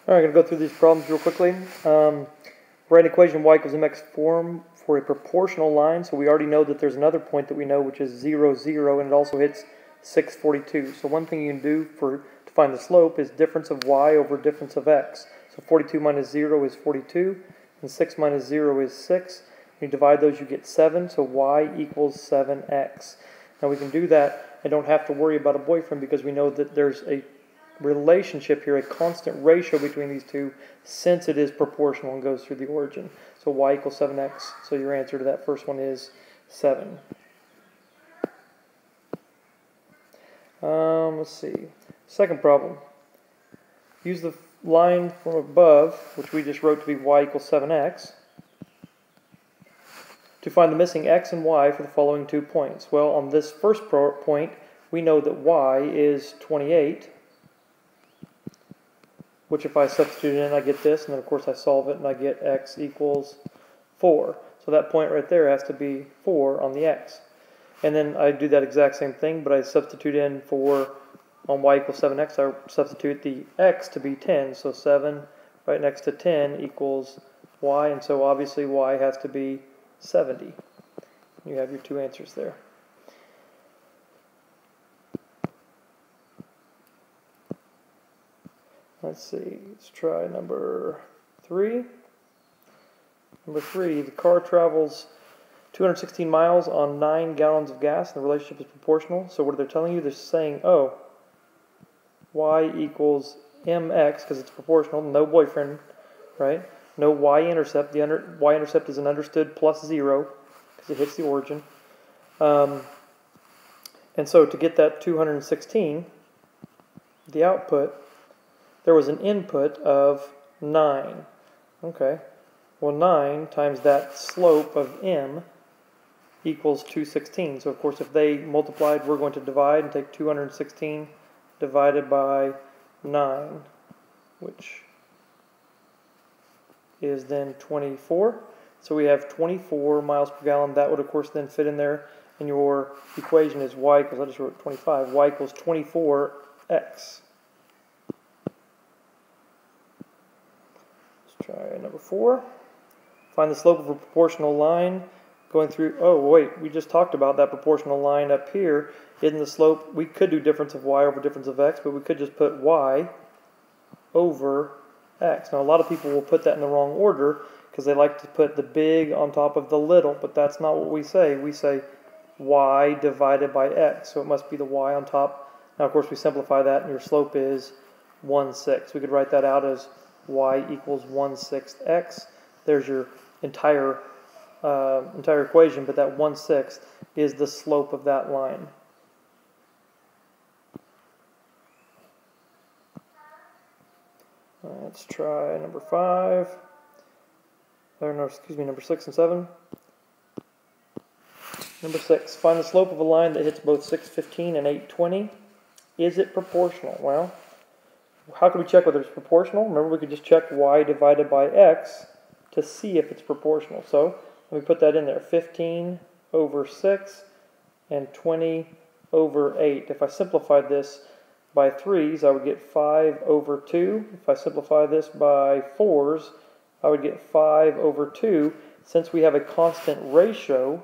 All right, I'm going to go through these problems real quickly. Write an equation y equals mx form for a proportional line. So we already know that there's another point that we know, which is 0, 0, and it also hits 642. So one thing you can do to find the slope is difference of y over difference of x. So 42 minus 0 is 42, and 6 minus 0 is 6. When you divide those, you get 7, so y equals 7x. Now we can do that and don't have to worry about a boyfriend because we know that there's a relationship here, a constant ratio between these two, since it is proportional and goes through the origin. So y equals 7x. So your answer to that first one is 7. Let's see. Second problem. Use the line from above, which we just wrote to be y equals 7x, to find the missing x and y for the following 2 points. Well, on this first point, we know that y is 28, which if I substitute in, I get this, and then of course I solve it, and I get x equals 4. So that point right there has to be 4 on the x. And then I do that exact same thing, but I substitute in on y equals 7x, I substitute the x to be 10. So 7 right next to 10 equals y, and so obviously y has to be 70. You have your 2 answers there. Let's see, let's try number 3. Number 3, the car travels 216 miles on 9 gallons of gas, and the relationship is proportional. So what are they telling you? They're saying, oh, y equals mx, because it's proportional, no boyfriend, right? No y-intercept. The y-intercept is an understood plus 0, because it hits the origin. And so to get that 216, the output, there was an input of 9. Okay, well 9 times that slope of m equals 216. So of course if they multiplied, we're going to divide and take 216 divided by 9, which is then 24. So we have 24 miles per gallon. That would of course then fit in there, and your equation is y equals, I just wrote 25, y equals 24x. Try number 4. Find the slope of a proportional line going through, oh wait, we just talked about that proportional line up here. Isn't the slope, we could do difference of y over difference of x, but we could just put y over x. Now a lot of people will put that in the wrong order because they like to put the big on top of the little, but that's not what we say. We say y divided by x, so it must be the y on top. Now of course we simplify that and your slope is 1/6. We could write that out as y equals 1/6 x. There's your entire equation, but that 1/6 is the slope of that line. Let's try number 5. No, excuse me, number 6 and 7. Number 6. Find the slope of a line that hits both 615 and 820. Is it proportional? Well, how can we check whether it's proportional? Remember, we could just check y divided by x to see if it's proportional. So let me put that in there. 15 over 6 and 20 over 8. If I simplified this by 3s, I would get 5 over 2. If I simplify this by 4s, I would get 5 over 2. Since we have a constant ratio,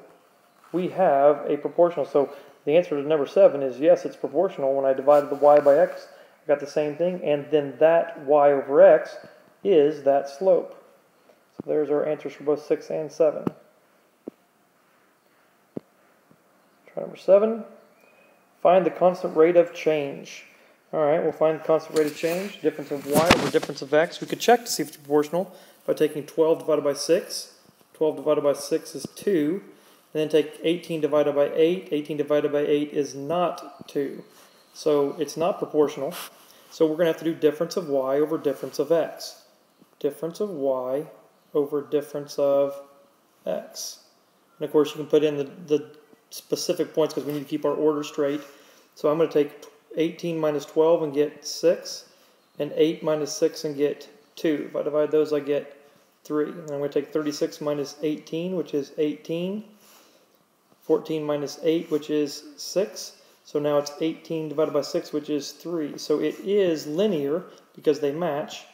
we have a proportional. So the answer to number 7 is yes, it's proportional. When I divided the y by x, got the same thing, and then that y over x is that slope. So there's our answers for both 6 and 7. Try number 7. Find the constant rate of change. All right, we'll find the constant rate of change, difference of y over difference of x. We could check to see if it's proportional by taking 12 divided by 6. 12 divided by 6 is 2. And then take 18 divided by 8. 18 divided by 8 is not 2. So it's not proportional. So we're going to have to do difference of y over difference of x. Difference of y over difference of x. And of course you can put in the specific points because we need to keep our order straight. So I'm going to take 18 minus 12 and get 6, and 8 minus 6 and get 2. If I divide those, I get 3. And I'm going to take 36 minus 18, which is 18. 14 minus 8, which is 6. So now it's 18 divided by 6, which is 3. So it is linear because they match.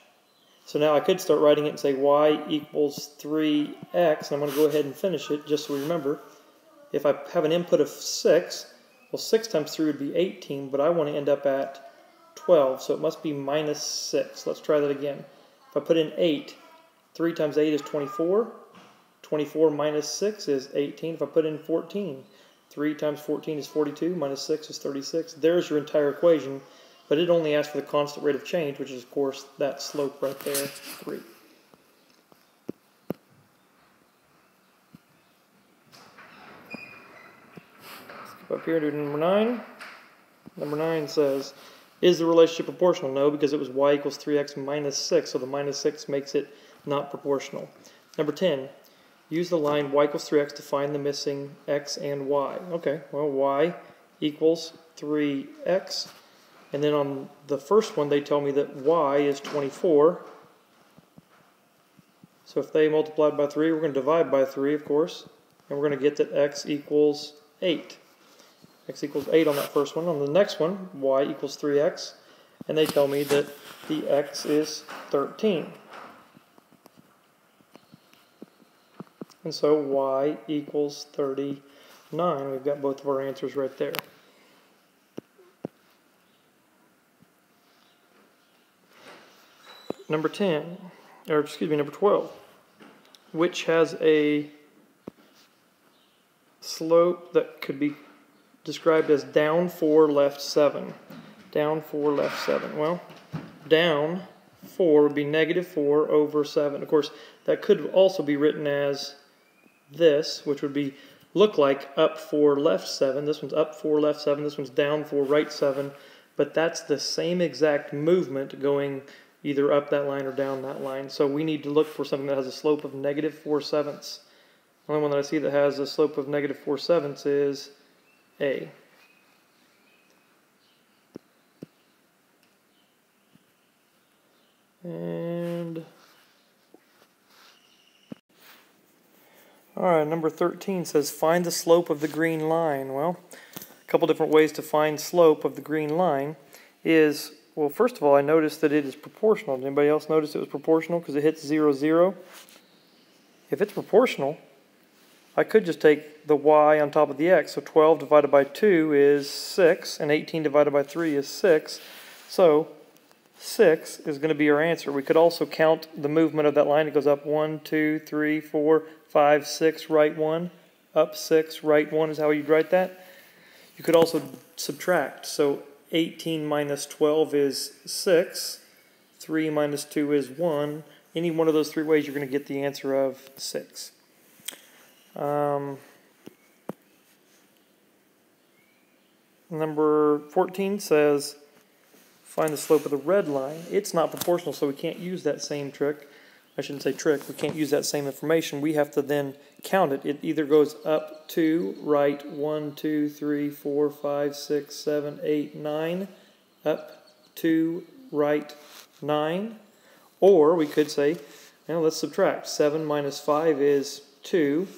So now I could start writing it and say y equals 3x, and I'm going to go ahead and finish it just so we remember. If I have an input of 6, well 6 times 3 would be 18, but I want to end up at 12, so it must be minus 6. Let's try that again. If I put in 8, 3 times 8 is 24. 24 minus 6 is 18. If I put in 14, 3 times 14 is 42, minus 6 is 36. There's your entire equation, but it only asks for the constant rate of change, which is, of course, that slope right there, 3. Skip up here to number 9. Number 9 says, is the relationship proportional? No, because it was y equals 3x minus 6, so the minus 6 makes it not proportional. Number 10, use the line y equals 3x to find the missing x and y. Okay, well, y equals 3x. And then on the first one, they tell me that y is 24. So if they multiplied by 3, we're going to divide by 3, of course. And we're going to get that x equals 8. X equals 8 on that first one. On the next one, y equals 3x. And they tell me that the x is 13. And so y equals 39. We've got both of our answers right there. Number 12, which has a slope that could be described as down 4, left 7. Down 4, left 7. Well, down 4 would be negative 4 over 7. Of course, that could also be written as this, which would be look like up 4, left 7. This one's up 4, left 7. This one's down 4, right 7. But that's the same exact movement going either up that line or down that line. So we need to look for something that has a slope of negative 4/7. The only one that I see that has a slope of negative 4/7 is A. And all right, number 13 says find the slope of the green line. Well, a couple different ways to find slope of the green line is, well, first of all, I noticed that it is proportional. Did anybody else notice it was proportional because it hits 0, 0? If it's proportional, I could just take the y on top of the x. So 12 divided by 2 is 6, and 18 divided by 3 is 6. So 6 is going to be our answer. We could also count the movement of that line. It goes up 1, 2, 3, 4, 5, 6, right 1. Up 6, right 1 is how you'd write that. You could also subtract. So 18 minus 12 is 6. 3 minus 2 is 1. Any one of those three ways, you're going to get the answer of 6. Number 14 says, find the slope of the red line. It's not proportional, so we can't use that same trick. I shouldn't say trick. We can't use that same information. We have to then count it. It either goes up 2, right 1, 2, 3, 4, 5, 6, 7, 8, 9. Up 2, right 9. Or we could say, now let's subtract. 7 minus 5 is 2,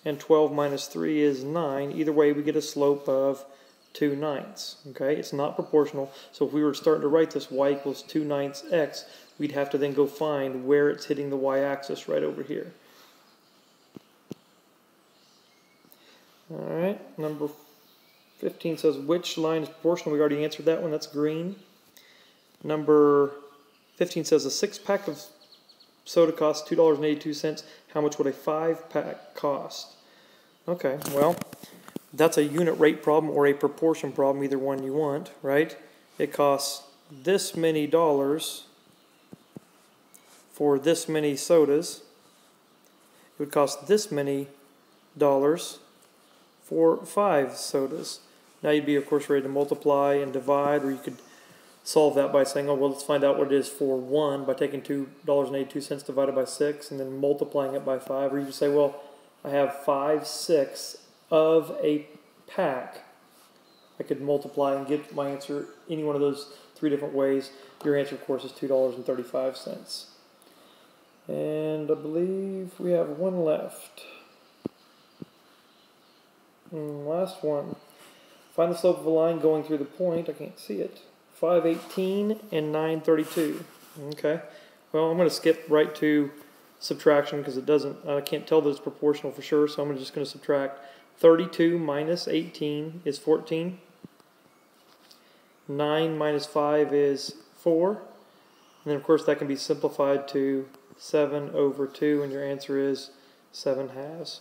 and 12 minus 3 is 9. Either way, we get a slope of 2/9. Okay, it's not proportional. So if we were starting to write this y equals 2/9 x, we'd have to then go find where it's hitting the y-axis right over here. All right, number 15 says which line is proportional. We already answered that one. That's green. Number 15 says a 6-pack of soda costs $2.82. How much would a 5-pack cost? Okay, well, that's a unit rate problem or a proportion problem, either one you want, right? It costs this many dollars for this many sodas. It would cost this many dollars for 5 sodas. Now you'd be, of course, ready to multiply and divide, or you could solve that by saying, oh, well, let's find out what it is for 1 by taking $2.82 divided by 6 and then multiplying it by 5. Or you could say, well, I have 5/6 of a pack. I could multiply and get my answer any one of those 3 different ways. Your answer, of course, is $2.35. And I believe we have one left. Last one. Find the slope of a line going through the point. I can't see it. 518 and 932. Okay. well, I'm going to skip right to subtraction because it doesn't, I can't tell that it's proportional for sure, so I'm just going to subtract. 32 minus 18 is 14. 9 minus 5 is 4. And then, of course, that can be simplified to 7 over 2, and your answer is 7 halves.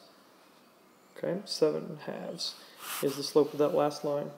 Okay, 7 halves is the slope of that last line.